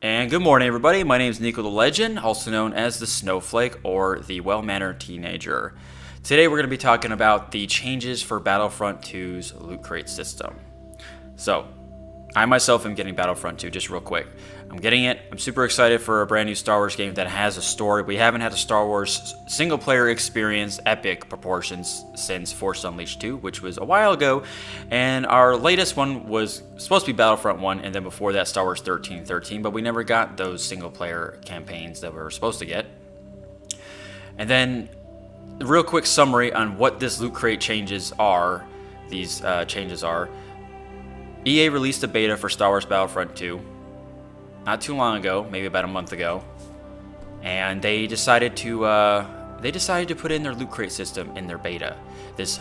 And good morning, everybody. My name is NikoTheLegend, also known as the Snowflake or the Well-Mannered Teenager. Today we're going to be talking about the changes for Battlefront 2's Loot Crate system. So, I myself am getting Battlefront 2 just real quick. I'm getting it. I'm super excited for a brand new Star Wars game that has a story. We haven't had a Star Wars single-player experience epic proportions since Force Unleashed 2, which was a while ago. And our latest one was supposed to be Battlefront 1, and then before that Star Wars 1313, but we never got those single-player campaigns that we were supposed to get. And then, a real quick summary on what this Loot Crate changes are. These changes are: EA released a beta for Star Wars Battlefront 2 not too long ago, maybe about a month ago, and they decided to put in their Loot Crate system in their beta. This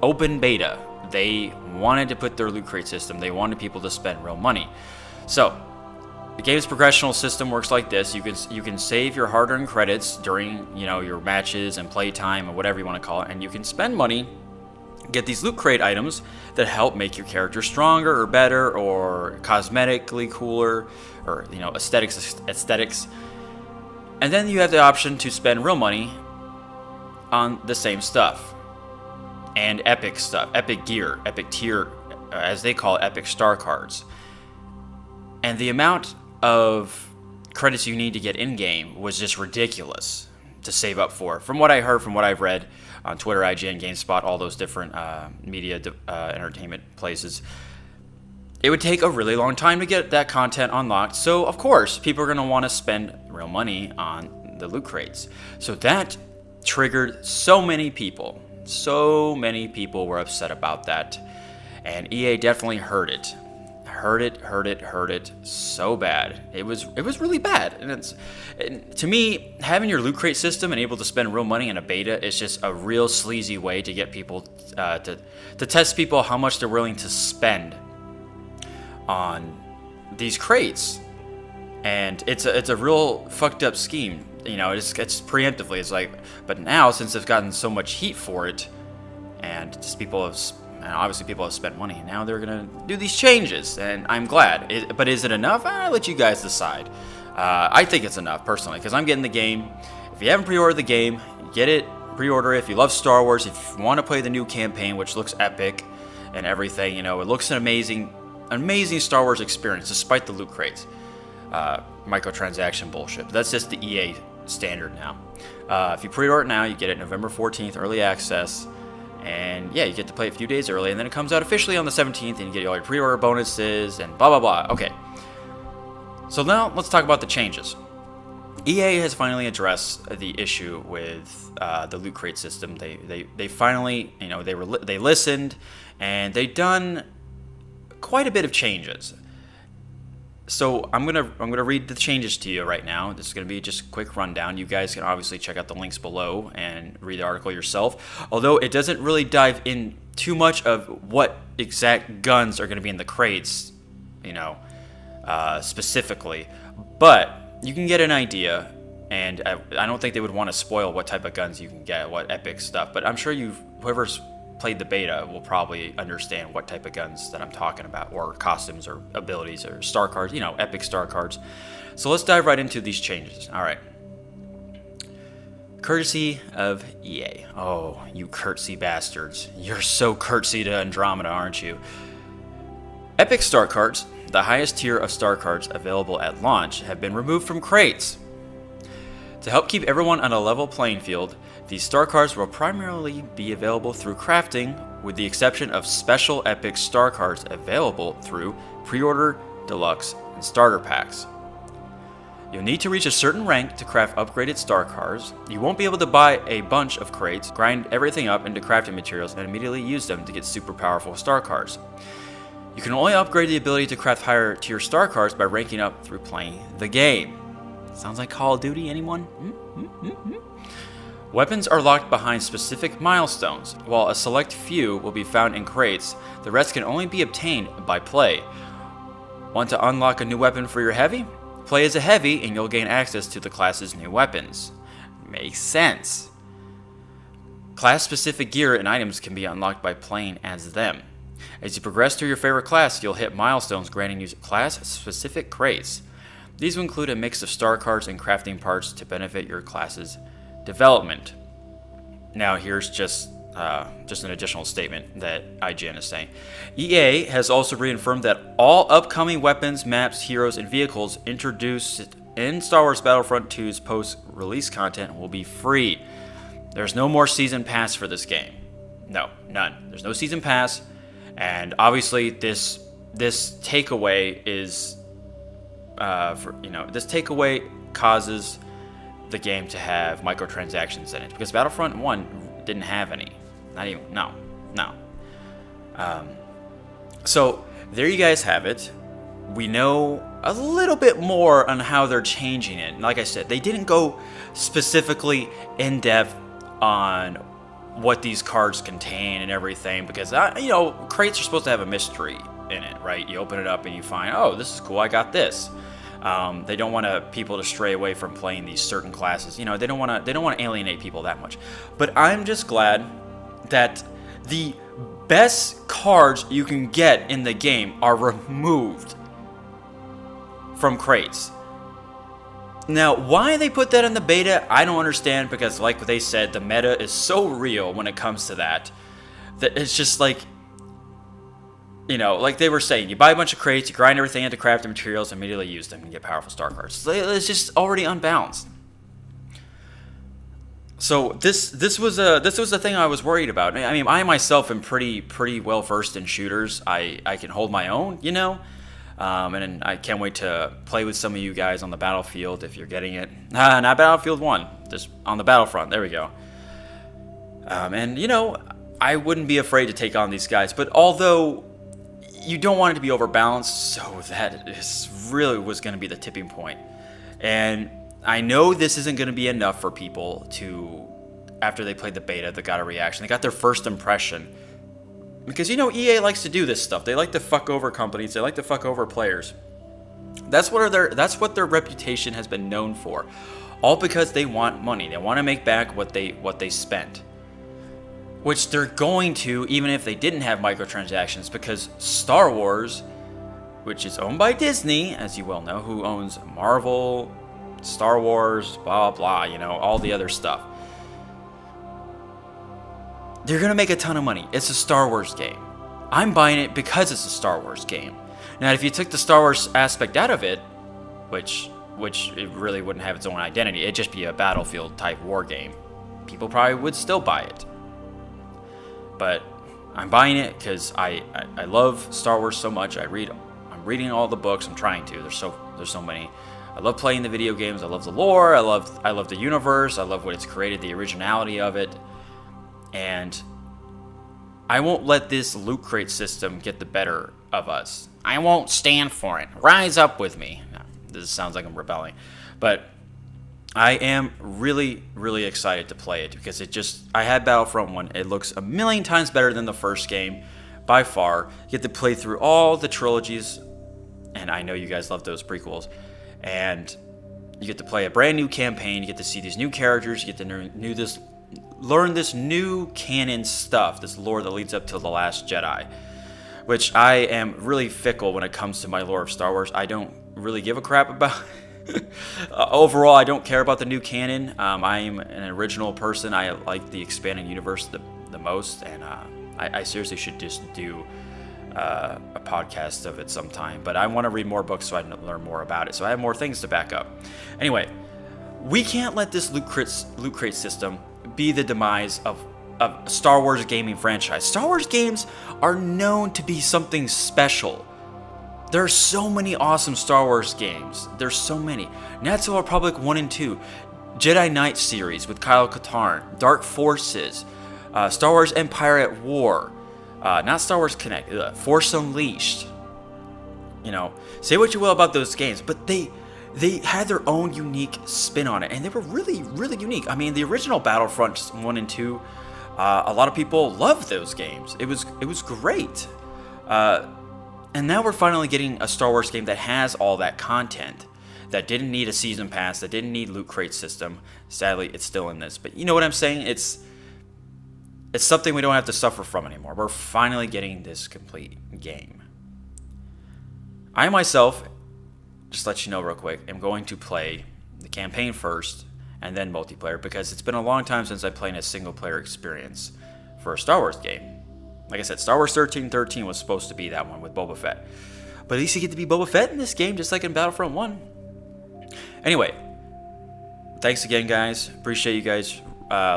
open beta. They wanted to put their Loot Crate system. They wanted people to spend real money. So the game's progressional system works like this. You can save your hard-earned credits during your matches and playtime or whatever you want to call it, and you can spend money. Get these Loot Crate items that help make your character stronger or better or cosmetically cooler or aesthetics. And then you have the option to spend real money on the same stuff and epic stuff, epic gear, epic tier, as they call it, epic star cards. And the amount of credits you need to get in game was just ridiculous to save up for. From what I heard, from what I've read on Twitter, IGN, GameSpot, all those different media entertainment places, it would take a really long time to get that content unlocked. So of course, people are going to want to spend real money on the Loot Crates. So that triggered so many people. So many people were upset about that, and EA definitely heard it. Heard it so bad. It was really bad. And to me, having your Loot Crate system and able to spend real money in a beta is just a real sleazy way to get people to test people how much they're willing to spend on these crates. And it's a real fucked up scheme. It's preemptively. It's like, but now since they've gotten so much heat for it, and just obviously people have spent money, and now they're going to do these changes, and I'm glad. But is it enough? I'll let you guys decide. I think it's enough, personally, because I'm getting the game. If you haven't pre-ordered the game, get it, pre-order it. If you love Star Wars, if you want to play the new campaign, which looks epic and everything, it looks an amazing Star Wars experience, despite the Loot Crates. Microtransaction bullshit. But that's just the EA standard now. If you pre-order it now, you get it November 14th, early access. And yeah, you get to play it a few days early, and then it comes out officially on the 17th, and you get all your pre-order bonuses and blah, blah, blah. Okay. So now let's talk about the changes. EA has finally addressed the issue with the Loot Crate system. They finally, they listened, and they've done quite a bit of changes. So I'm gonna read the changes to you right now. This is gonna be just a quick rundown. You guys can obviously check out the links below and read the article yourself. Although it doesn't really dive in too much of what exact guns are gonna be in the crates, specifically. But you can get an idea, and I don't think they would want to spoil what type of guns you can get, what epic stuff. But I'm sure whoever's played the beta will probably understand what type of guns that I'm talking about, or costumes or abilities or star cards, epic star cards. So let's dive right into these changes. All right. Courtesy of EA. Oh, you curtsy bastards. You're so curtsy to Andromeda, aren't you? Epic star cards, the highest tier of star cards available at launch, have been removed from crates. To help keep everyone on a level playing field, these star cards will primarily be available through crafting, with the exception of special epic star cards available through pre-order, deluxe, and starter packs. You'll need to reach a certain rank to craft upgraded star cards. You won't be able to buy a bunch of crates, grind everything up into crafting materials, and immediately use them to get super powerful star cards. You can only upgrade the ability to craft higher tier star cards by ranking up through playing the game. Sounds like Call of Duty, anyone? Weapons are locked behind specific milestones. While a select few will be found in crates, the rest can only be obtained by play. Want to unlock a new weapon for your heavy? Play as a heavy and you'll gain access to the class's new weapons. Makes sense. Class-specific gear and items can be unlocked by playing as them. As you progress through your favorite class, you'll hit milestones granting you class-specific crates. These will include a mix of star cards and crafting parts to benefit your class's development. Now here's just an additional statement that IGN is saying. EA has also reaffirmed that all upcoming weapons, maps, heroes, and vehicles introduced in Star Wars Battlefront 2's post-release content will be free. There's no more season pass for this game. No, none. There's no season pass, and obviously this takeaway is this takeaway causes the game to have microtransactions in it, because Battlefront 1 didn't have any. Not even, no. So there you guys have it. We know a little bit more on how they're changing it. And like I said, they didn't go specifically in depth on what these cards contain and everything, because crates are supposed to have a mystery in it, right? You open it up and you find, oh, this is cool, I got this. They don't want people to stray away from playing these certain classes. They don't want to alienate people that much. But I'm just glad that the best cards you can get in the game are removed from crates. Now, why they put that in the beta, I don't understand, because like they said, the meta is so real when it comes to that it's just like, like they were saying, you buy a bunch of crates, you grind everything into crafting materials, immediately use them and get powerful star cards. It's just already unbalanced. So this was the thing I was worried about. I mean, I myself am pretty well versed in shooters. I can hold my own, and I can't wait to play with some of you guys on the battlefield if you're getting it. Not Battlefield 1, just on the Battlefront. There we go. And I wouldn't be afraid to take on these guys, but although you don't want it to be overbalanced, so that really was going to be the tipping point. And I know this isn't going to be enough for people to, after they played the beta, they got a reaction. They got their first impression. Because, EA likes to do this stuff. They like to fuck over companies. They like to fuck over players. That's what their reputation has been known for. All because they want money. They want to make back what they spent. Which they're going to, even if they didn't have microtransactions, because Star Wars, which is owned by Disney, as you well know, who owns Marvel, Star Wars, blah, blah, all the other stuff. They're going to make a ton of money. It's a Star Wars game. I'm buying it because it's a Star Wars game. Now, if you took the Star Wars aspect out of it, which it really wouldn't have its own identity, it'd just be a Battlefield type war game, people probably would still buy it. But I'm buying it because I love Star Wars so much. I'm reading all the books. I'm trying to. There's so many. I love playing the video games. I love the lore. I love the universe. I love what it's created, the originality of it. And I won't let this loot crate system get the better of us. I won't stand for it. Rise up with me. No, this sounds like I'm rebelling. But I am really, really excited to play it, because I had Battlefront 1. It looks a million times better than the first game, by far. You get to play through all the trilogies, and I know you guys love those prequels. And you get to play a brand new campaign. You get to see these new characters. You get to learn this new canon stuff, this lore that leads up to The Last Jedi, which I am really fickle when it comes to my lore of Star Wars. I don't really give a crap about overall, I don't care about the new canon. I'm an original person. I like the expanded universe the most, and I seriously should just do a podcast of it sometime. But I want to read more books so I can learn more about it, so I have more things to back up. Anyway, we can't let this loot crate system be the demise of a Star Wars gaming franchise. Star Wars games are known to be something special. There are so many awesome Star Wars games. There's so many. Knights of the Republic 1 and 2, Jedi Knight series with Kyle Katarn, Dark Forces, Star Wars Empire at War, not Star Wars Connect, Force Unleashed. Say what you will about those games, but they had their own unique spin on it, and they were really, really unique. I mean, the original Battlefront 1 and 2, a lot of people loved those games. It was great. And now we're finally getting a Star Wars game that has all that content, that didn't need a season pass, that didn't need loot crate system. Sadly, it's still in this, but you know what I'm saying? It's it's something we don't have to suffer from anymore. We're finally getting this complete game. I myself, just let you know real quick, am going to play the campaign first and then multiplayer, because it's been a long time since I played a single player experience for a Star Wars game. Like I said, Star Wars 1313 was supposed to be that one with Boba Fett. But at least you get to be Boba Fett in this game, just like in Battlefront 1. Anyway, thanks again, guys. Appreciate you guys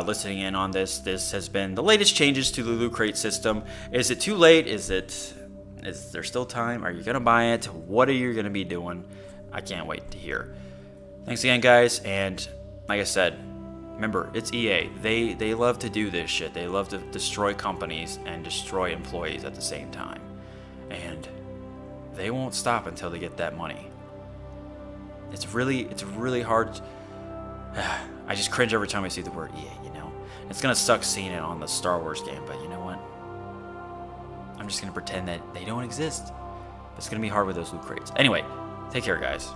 listening in on this. This has been the latest changes to the Loot Crate system. Is it too late? Is there still time? Are you going to buy it? What are you going to be doing? I can't wait to hear. Thanks again, guys. And like I said, remember, it's EA. They love to do this shit. They love to destroy companies and destroy employees at the same time. And they won't stop until they get that money. It's really hard. I just cringe every time I see the word EA, you know? It's going to suck seeing it on the Star Wars game, but you know what? I'm just going to pretend that they don't exist. It's going to be hard with those Loot Crates. Anyway, take care, guys.